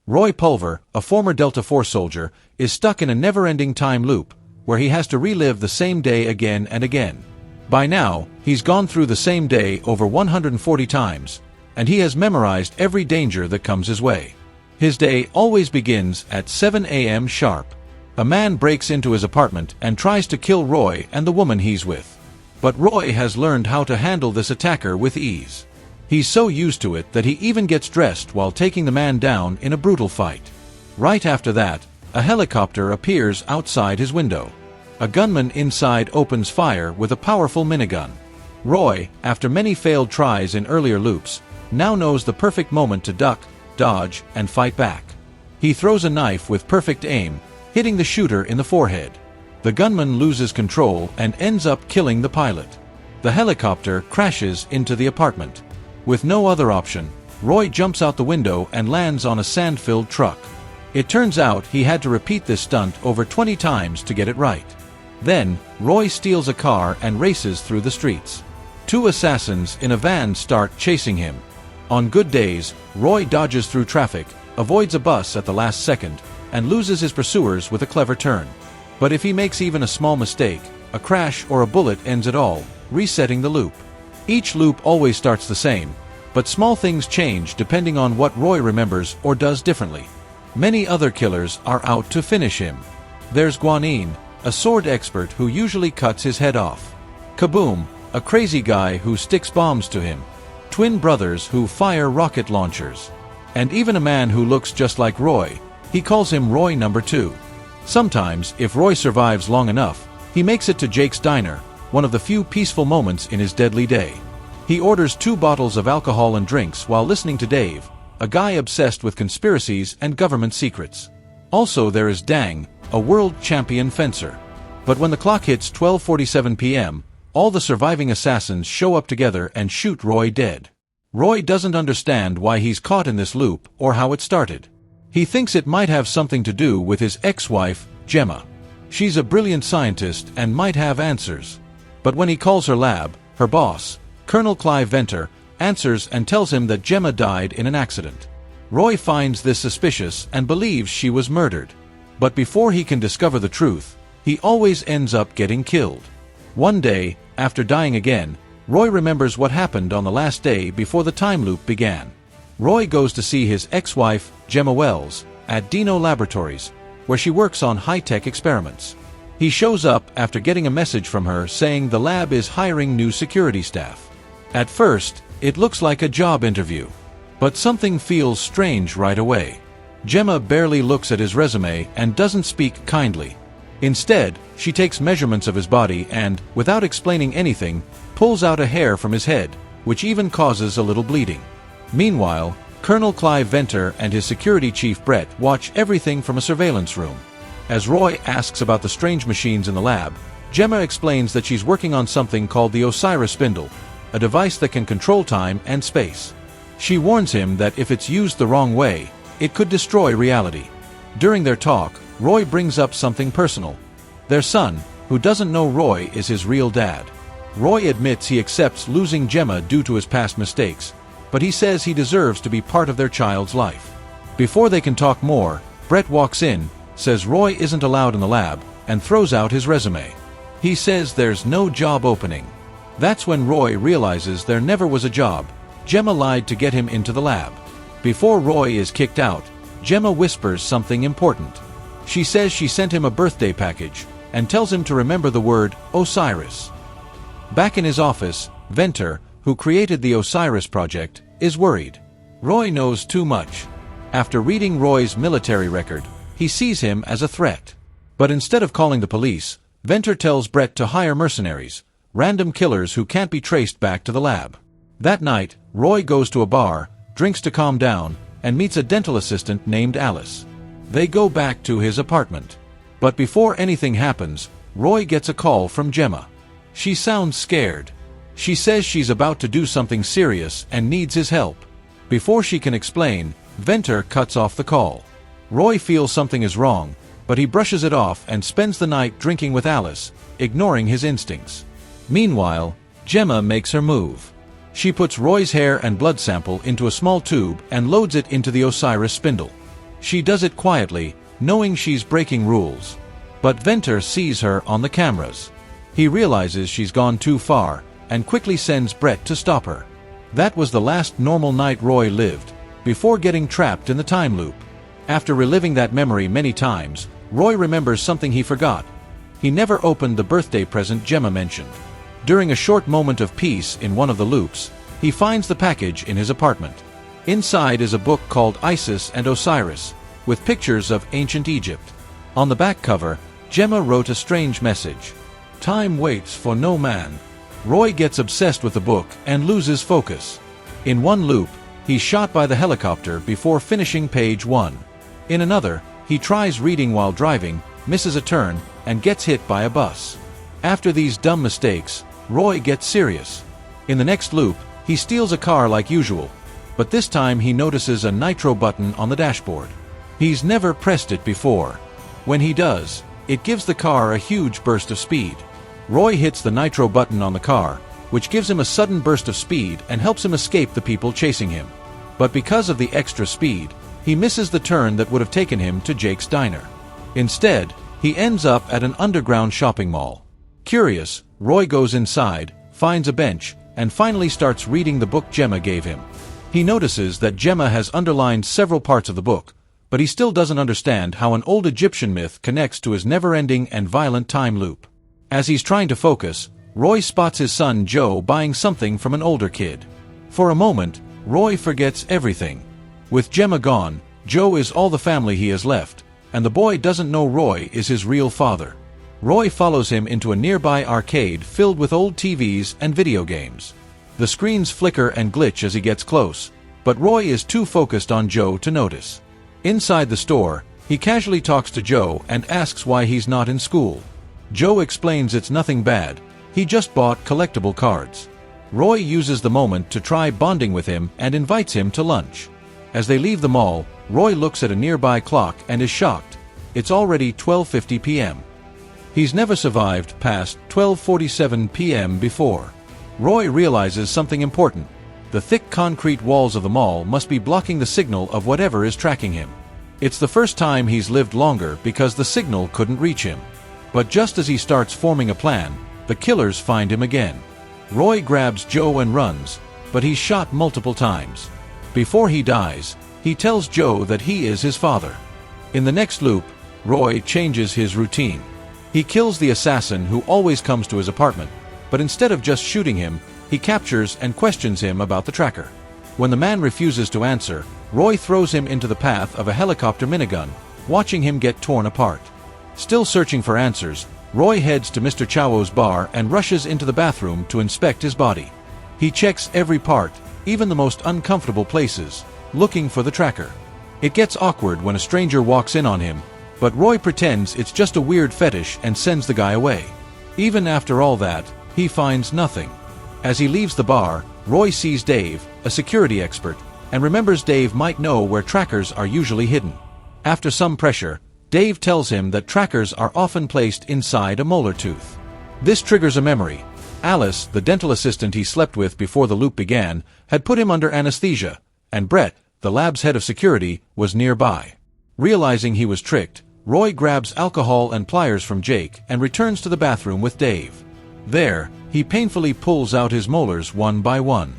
Roy Pulver, a former Delta Force soldier, is stuck in a never-ending time loop, where he has to relive the same day again and again. By now, he's gone through the same day over 140 times, and he has memorized every danger that comes his way. His day always begins at 7 a.m. sharp. A man breaks into his apartment and tries to kill Roy and the woman he's with. But Roy has learned how to handle this attacker with ease. He's so used to it that he even gets dressed while taking the man down in a brutal fight. Right after that, a helicopter appears outside his window. A gunman inside opens fire with a powerful minigun. Roy, after many failed tries in earlier loops, now knows the perfect moment to duck, dodge, and fight back. He throws a knife with perfect aim, hitting the shooter in the forehead. The gunman loses control and ends up killing the pilot. The helicopter crashes into the apartment. With no other option, Roy jumps out the window and lands on a sand-filled truck. It turns out he had to repeat this stunt over 20 times to get it right. Then, Roy steals a car and races through the streets. Two assassins in a van start chasing him. On good days, Roy dodges through traffic, avoids a bus at the last second, and loses his pursuers with a clever turn. But if he makes even a small mistake, a crash or a bullet ends it all, resetting the loop. Each loop always starts the same, but small things change depending on what Roy remembers or does differently. Many other killers are out to finish him. There's Guanine, a sword expert who usually cuts his head off. Kaboom, a crazy guy who sticks bombs to him. Twin brothers who fire rocket launchers. And even a man who looks just like Roy. He calls him Roy number 2. Sometimes, if Roy survives long enough, he makes it to Jake's diner, one of the few peaceful moments in his deadly day. He orders 2 bottles of alcohol and drinks while listening to Dave, a guy obsessed with conspiracies and government secrets. Also there is Dang, a world champion fencer. But when the clock hits 12:47 p.m., all the surviving assassins show up together and shoot Roy dead. Roy doesn't understand why he's caught in this loop or how it started. He thinks it might have something to do with his ex-wife, Gemma. She's a brilliant scientist and might have answers. But when he calls her lab, her boss, Colonel Clive Venter, answers and tells him that Gemma died in an accident. Roy finds this suspicious and believes she was murdered. But before he can discover the truth, he always ends up getting killed. One day, after dying again, Roy remembers what happened on the last day before the time loop began. Roy goes to see his ex-wife, Gemma Wells, at Dino Laboratories, where she works on high-tech experiments. He shows up after getting a message from her saying the lab is hiring new security staff. At first, it looks like a job interview. But something feels strange right away. Gemma barely looks at his resume and doesn't speak kindly. Instead, she takes measurements of his body and, without explaining anything, pulls out a hair from his head, which even causes a little bleeding. Meanwhile, Colonel Clive Venter and his security chief Brett watch everything from a surveillance room. As Roy asks about the strange machines in the lab, Gemma explains that she's working on something called the Osiris Spindle, a device that can control time and space. She warns him that if it's used the wrong way, it could destroy reality. During their talk, Roy brings up something personal. Their son, who doesn't know Roy, is his real dad. Roy admits he accepts losing Gemma due to his past mistakes, but he says he deserves to be part of their child's life. Before they can talk more, Brett walks in, says Roy isn't allowed in the lab, and throws out his resume. He says there's no job opening. That's when Roy realizes there never was a job. Gemma lied to get him into the lab. Before Roy is kicked out, Gemma whispers something important. She says she sent him a birthday package, and tells him to remember the word Osiris. Back in his office, Venter, who created the Osiris project, is worried. Roy knows too much. After reading Roy's military record, he sees him as a threat. But instead of calling the police, Venter tells Brett to hire mercenaries, random killers who can't be traced back to the lab. That night, Roy goes to a bar, drinks to calm down, and meets a dental assistant named Alice. They go back to his apartment. But before anything happens, Roy gets a call from Gemma. She sounds scared. She says she's about to do something serious and needs his help. Before she can explain, Venter cuts off the call. Roy feels something is wrong, but he brushes it off and spends the night drinking with Alice, ignoring his instincts. Meanwhile, Gemma makes her move. She puts Roy's hair and blood sample into a small tube and loads it into the Osiris spindle. She does it quietly, knowing she's breaking rules. But Venter sees her on the cameras. He realizes she's gone too far, and quickly sends Brett to stop her. That was the last normal night Roy lived, before getting trapped in the time loop. After reliving that memory many times, Roy remembers something he forgot. He never opened the birthday present Gemma mentioned. During a short moment of peace in one of the loops, he finds the package in his apartment. Inside is a book called Isis and Osiris, with pictures of ancient Egypt. On the back cover, Gemma wrote a strange message. "Time waits for no man." Roy gets obsessed with the book and loses focus. In one loop, he's shot by the helicopter before finishing page 1. In another, he tries reading while driving, misses a turn, and gets hit by a bus. After these dumb mistakes, Roy gets serious. In the next loop, he steals a car like usual, but this time he notices a nitro button on the dashboard. He's never pressed it before. When he does, it gives the car a huge burst of speed. Roy hits the nitro button on the car, which gives him a sudden burst of speed and helps him escape the people chasing him. But because of the extra speed, he misses the turn that would have taken him to Jake's diner. Instead, he ends up at an underground shopping mall. Curious, Roy goes inside, finds a bench, and finally starts reading the book Gemma gave him. He notices that Gemma has underlined several parts of the book, but he still doesn't understand how an old Egyptian myth connects to his never-ending and violent time loop. As he's trying to focus, Roy spots his son Joe buying something from an older kid. For a moment, Roy forgets everything. With Gemma gone, Joe is all the family he has left, and the boy doesn't know Roy is his real father. Roy follows him into a nearby arcade filled with old TVs and video games. The screens flicker and glitch as he gets close, but Roy is too focused on Joe to notice. Inside the store, he casually talks to Joe and asks why he's not in school. Joe explains it's nothing bad, he just bought collectible cards. Roy uses the moment to try bonding with him and invites him to lunch. As they leave the mall, Roy looks at a nearby clock and is shocked. It's already 12:50 p.m. He's never survived past 12:47 p.m. before. Roy realizes something important. The thick concrete walls of the mall must be blocking the signal of whatever is tracking him. It's the first time he's lived longer because the signal couldn't reach him. But just as he starts forming a plan, the killers find him again. Roy grabs Joe and runs, but he's shot multiple times. Before he dies, he tells Joe that he is his father. In the next loop, Roy changes his routine. He kills the assassin who always comes to his apartment, but instead of just shooting him, he captures and questions him about the tracker. When the man refuses to answer, Roy throws him into the path of a helicopter minigun, watching him get torn apart. Still searching for answers, Roy heads to Mr. Chowo's bar and rushes into the bathroom to inspect his body. He checks every part, even the most uncomfortable places, looking for the tracker. It gets awkward when a stranger walks in on him, but Roy pretends it's just a weird fetish and sends the guy away. Even after all that, he finds nothing. As he leaves the bar, Roy sees Dave, a security expert, and remembers Dave might know where trackers are usually hidden. After some pressure, Dave tells him that trackers are often placed inside a molar tooth. This triggers a memory. Alice, the dental assistant he slept with before the loop began, had put him under anesthesia, and Brett, the lab's head of security, was nearby. Realizing he was tricked, Roy grabs alcohol and pliers from Jake and returns to the bathroom with Dave. There, he painfully pulls out his molars one by one.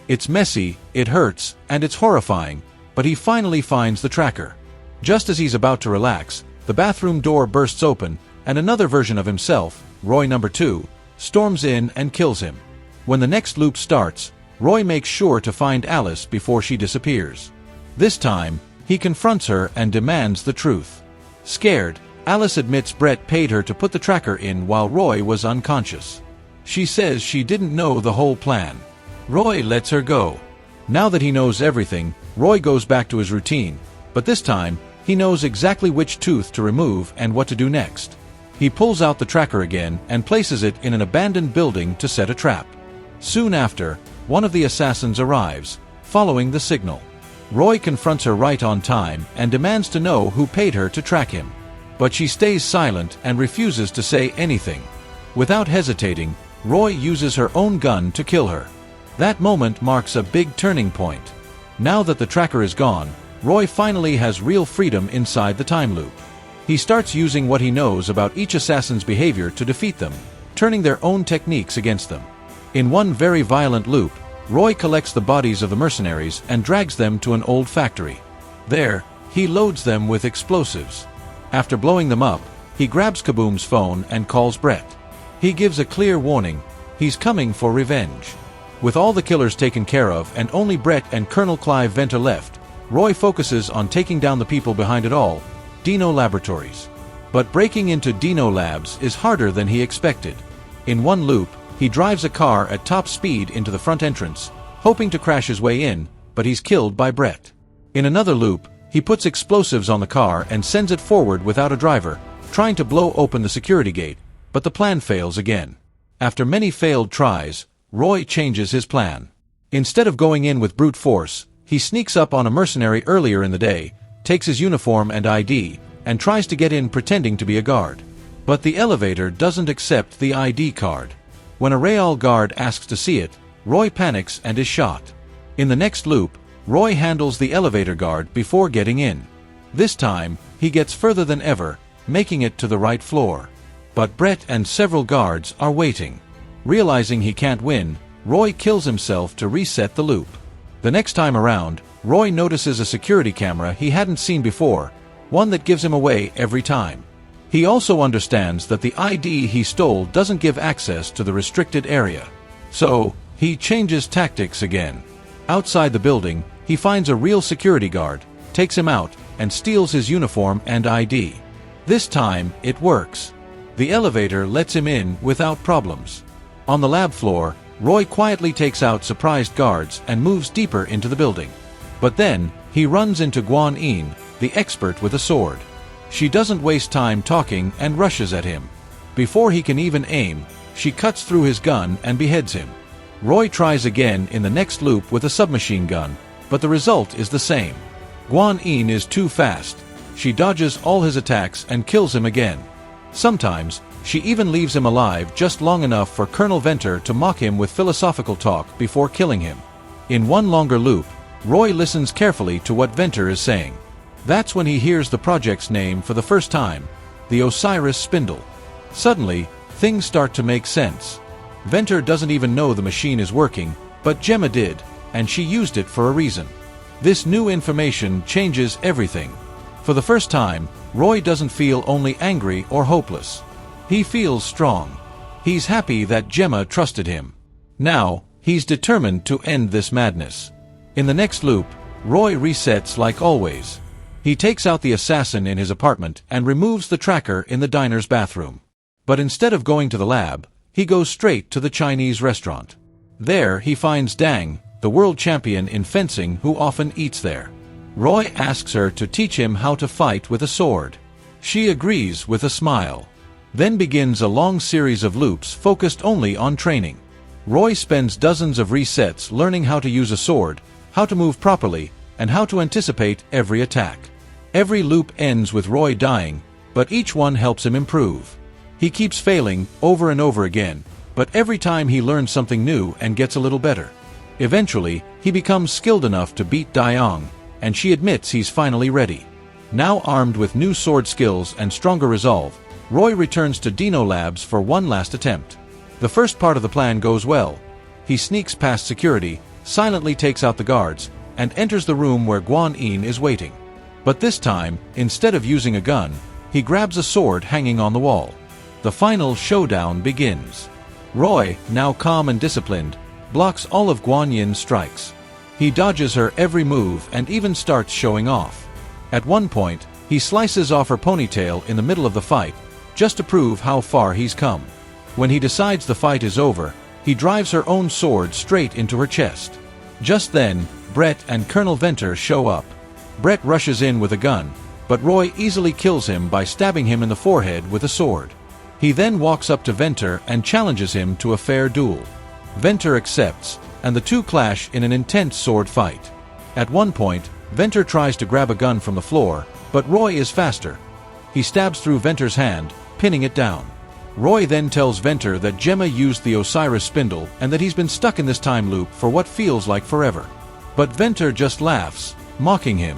It's messy, it hurts, and it's horrifying, but he finally finds the tracker. Just as he's about to relax, the bathroom door bursts open, and another version of himself, Roy number 2, storms in and kills him. When the next loop starts, Roy makes sure to find Alice before she disappears. This time, he confronts her and demands the truth. Scared, Alice admits Brett paid her to put the tracker in while Roy was unconscious. She says she didn't know the whole plan. Roy lets her go. Now that he knows everything, Roy goes back to his routine, but this time, he knows exactly which tooth to remove and what to do next. He pulls out the tracker again and places it in an abandoned building to set a trap. Soon after, one of the assassins arrives, following the signal. Roy confronts her right on time and demands to know who paid her to track him. But she stays silent and refuses to say anything. Without hesitating, Roy uses her own gun to kill her. That moment marks a big turning point. Now that the tracker is gone, Roy finally has real freedom inside the time loop. He starts using what he knows about each assassin's behavior to defeat them, turning their own techniques against them. In one very violent loop, Roy collects the bodies of the mercenaries and drags them to an old factory. There, he loads them with explosives. After blowing them up, he grabs Kaboom's phone and calls Brett. He gives a clear warning: he's coming for revenge. With all the killers taken care of and only Brett and Colonel Clive Venter left, Roy focuses on taking down the people behind it all, Dino Laboratories. But breaking into Dino Labs is harder than he expected. In one loop, he drives a car at top speed into the front entrance, hoping to crash his way in, but he's killed by Brett. In another loop, he puts explosives on the car and sends it forward without a driver, trying to blow open the security gate, but the plan fails again. After many failed tries, Roy changes his plan. Instead of going in with brute force, he sneaks up on a mercenary earlier in the day, takes his uniform and ID, and tries to get in pretending to be a guard. But the elevator doesn't accept the ID card. When a Real guard asks to see it, Roy panics and is shot. In the next loop, Roy handles the elevator guard before getting in. This time, he gets further than ever, making it to the right floor. But Brett and several guards are waiting. Realizing he can't win, Roy kills himself to reset the loop. The next time around, Roy notices a security camera he hadn't seen before, one that gives him away every time. He also understands that the ID he stole doesn't give access to the restricted area. So, he changes tactics again. Outside the building, he finds a real security guard, takes him out, and steals his uniform and ID. This time, it works. The elevator lets him in without problems. On the lab floor, Roy quietly takes out surprised guards and moves deeper into the building. But then, he runs into Guan Yin, the expert with a sword. She doesn't waste time talking and rushes at him. Before he can even aim, she cuts through his gun and beheads him. Roy tries again in the next loop with a submachine gun, but the result is the same. Guan Yin is too fast. She dodges all his attacks and kills him again. Sometimes, she even leaves him alive just long enough for Colonel Venter to mock him with philosophical talk before killing him. In one longer loop, Roy listens carefully to what Venter is saying. That's when he hears the project's name for the first time, the Osiris Spindle. Suddenly, things start to make sense. Venter doesn't even know the machine is working, but Gemma did, and she used it for a reason. This new information changes everything. For the first time, Roy doesn't feel only angry or hopeless. He feels strong. He's happy that Gemma trusted him. Now, he's determined to end this madness. In the next loop, Roy resets like always. He takes out the assassin in his apartment and removes the tracker in the diner's bathroom. But instead of going to the lab, he goes straight to the Chinese restaurant. There he finds Dang, the world champion in fencing who often eats there. Roy asks her to teach him how to fight with a sword. She agrees with a smile. Then begins a long series of loops focused only on training. Roy spends dozens of resets learning how to use a sword, how to move properly, and how to anticipate every attack. Every loop ends with Roy dying, but each one helps him improve. He keeps failing over and over again, but every time he learns something new and gets a little better. Eventually, he becomes skilled enough to beat Dayong, and she admits he's finally ready. Now armed with new sword skills and stronger resolve, Roy returns to Dino Labs for one last attempt. The first part of the plan goes well. He sneaks past security, silently takes out the guards, and enters the room where Guan Yin is waiting. But this time, instead of using a gun, he grabs a sword hanging on the wall. The final showdown begins. Roy, now calm and disciplined, blocks all of Guan Yin's strikes. He dodges her every move and even starts showing off. At one point, he slices off her ponytail in the middle of the fight, just to prove how far he's come. When he decides the fight is over, he drives her own sword straight into her chest. Just then, Brett and Colonel Venter show up. Brett rushes in with a gun, but Roy easily kills him by stabbing him in the forehead with a sword. He then walks up to Venter and challenges him to a fair duel. Venter accepts, and the two clash in an intense sword fight. At one point, Venter tries to grab a gun from the floor, but Roy is faster. He stabs through Venter's hand, pinning it down. Roy then tells Venter that Gemma used the Osiris Spindle and that he's been stuck in this time loop for what feels like forever. But Venter just laughs, mocking him.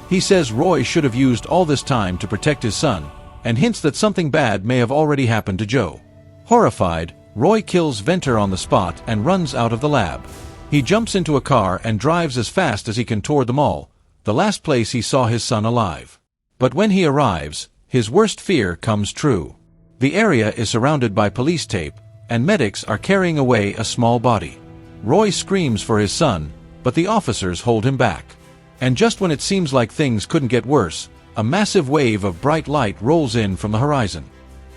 He says Roy should have used all this time to protect his son, and hints that something bad may have already happened to Joe. Horrified, Roy kills Venter on the spot and runs out of the lab. He jumps into a car and drives as fast as he can toward the mall, the last place he saw his son alive. But when he arrives, his worst fear comes true. The area is surrounded by police tape, and medics are carrying away a small body. Roy screams for his son, but the officers hold him back. And just when it seems like things couldn't get worse, a massive wave of bright light rolls in from the horizon.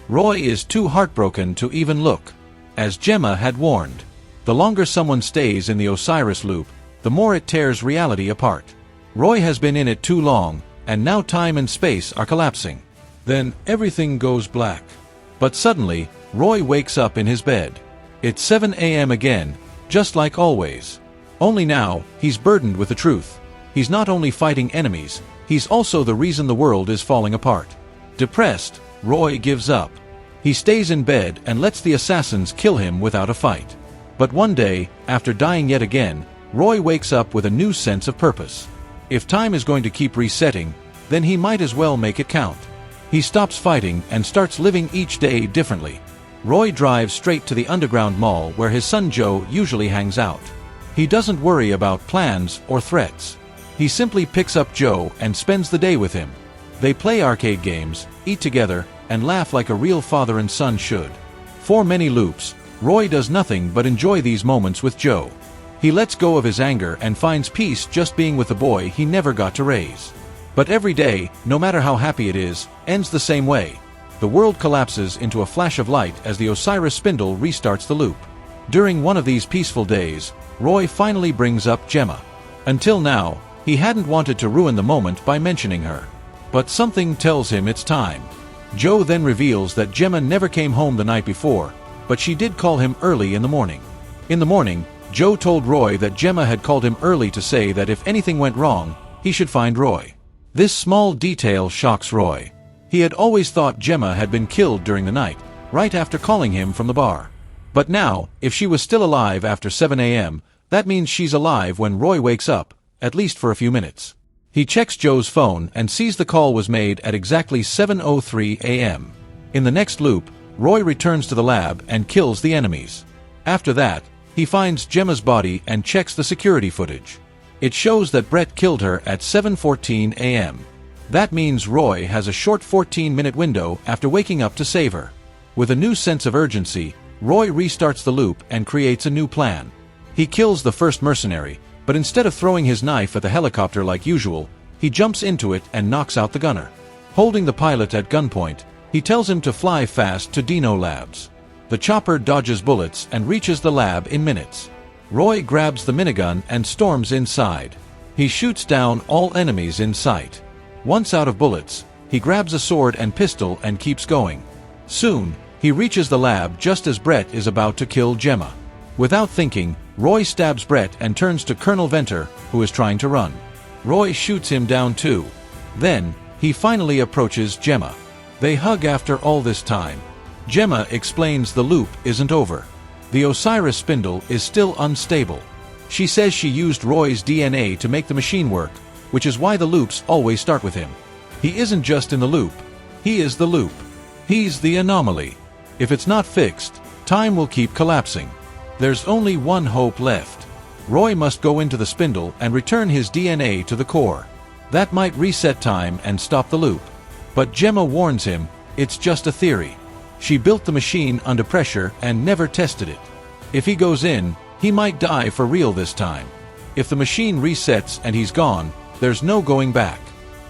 Roy is too heartbroken to even look. As Gemma had warned, the longer someone stays in the Osiris loop, the more it tears reality apart. Roy has been in it too long, and now time and space are collapsing. Then everything goes black. But suddenly, Roy wakes up in his bed. It's 7 a.m. again, just like always. Only now, he's burdened with the truth. He's not only fighting enemies, he's also the reason the world is falling apart. Depressed, Roy gives up. He stays in bed and lets the assassins kill him without a fight. But one day, after dying yet again, Roy wakes up with a new sense of purpose. If time is going to keep resetting, then he might as well make it count. He stops fighting and starts living each day differently. Roy drives straight to the underground mall where his son Joe usually hangs out. He doesn't worry about plans or threats. He simply picks up Joe and spends the day with him. They play arcade games, eat together, and laugh like a real father and son should. For many loops, Roy does nothing but enjoy these moments with Joe. He lets go of his anger and finds peace just being with the boy he never got to raise. But every day, no matter how happy it is, ends the same way. The world collapses into a flash of light as the Osiris spindle restarts the loop. During one of these peaceful days, Roy finally brings up Gemma. Until now, he hadn't wanted to ruin the moment by mentioning her. But something tells him it's time. Joe then reveals that Gemma never came home the night before, but she did call him early in the morning. In the morning, Joe told Roy that Gemma had called him early to say that if anything went wrong, he should find Roy. This small detail shocks Roy. He had always thought Gemma had been killed during the night, right after calling him from the bar. But now, if she was still alive after 7 a.m., that means she's alive when Roy wakes up, at least for a few minutes. He checks Joe's phone and sees the call was made at exactly 7:03 a.m. In the next loop, Roy returns to the lab and kills the enemies. After that, he finds Gemma's body and checks the security footage. It shows that Brett killed her at 7:14 a.m. That means Roy has a short 14-minute window after waking up to save her. With a new sense of urgency, Roy restarts the loop and creates a new plan. He kills the first mercenary, but instead of throwing his knife at the helicopter like usual, he jumps into it and knocks out the gunner. Holding the pilot at gunpoint, he tells him to fly fast to Dino Labs. The chopper dodges bullets and reaches the lab in minutes. Roy grabs the minigun and storms inside. He shoots down all enemies in sight. Once out of bullets, he grabs a sword and pistol and keeps going. Soon, he reaches the lab just as Brett is about to kill Gemma. Without thinking, Roy stabs Brett and turns to Colonel Venter, who is trying to run. Roy shoots him down too. Then, he finally approaches Gemma. They hug after all this time. Gemma explains the loop isn't over. The Osiris spindle is still unstable. She says she used Roy's DNA to make the machine work, which is why the loops always start with him. He isn't just in the loop. He is the loop. He's the anomaly. If it's not fixed, time will keep collapsing. There's only one hope left. Roy must go into the spindle and return his DNA to the core. That might reset time and stop the loop. But Gemma warns him, it's just a theory. She built the machine under pressure and never tested it. If he goes in, he might die for real this time. If the machine resets and he's gone, there's no going back.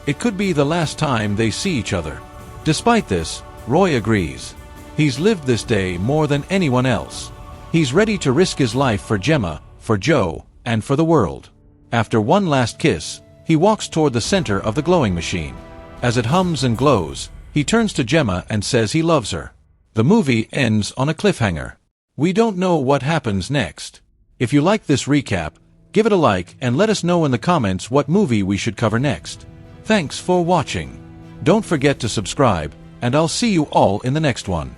It could be the last time they see each other. Despite this, Roy agrees. He's lived this day more than anyone else. He's ready to risk his life for Gemma, for Joe, and for the world. After one last kiss, he walks toward the center of the glowing machine. As it hums and glows, he turns to Gemma and says he loves her. The movie ends on a cliffhanger. We don't know what happens next. If you like this recap, give it a like and let us know in the comments what movie we should cover next. Thanks for watching. Don't forget to subscribe, and I'll see you all in the next one.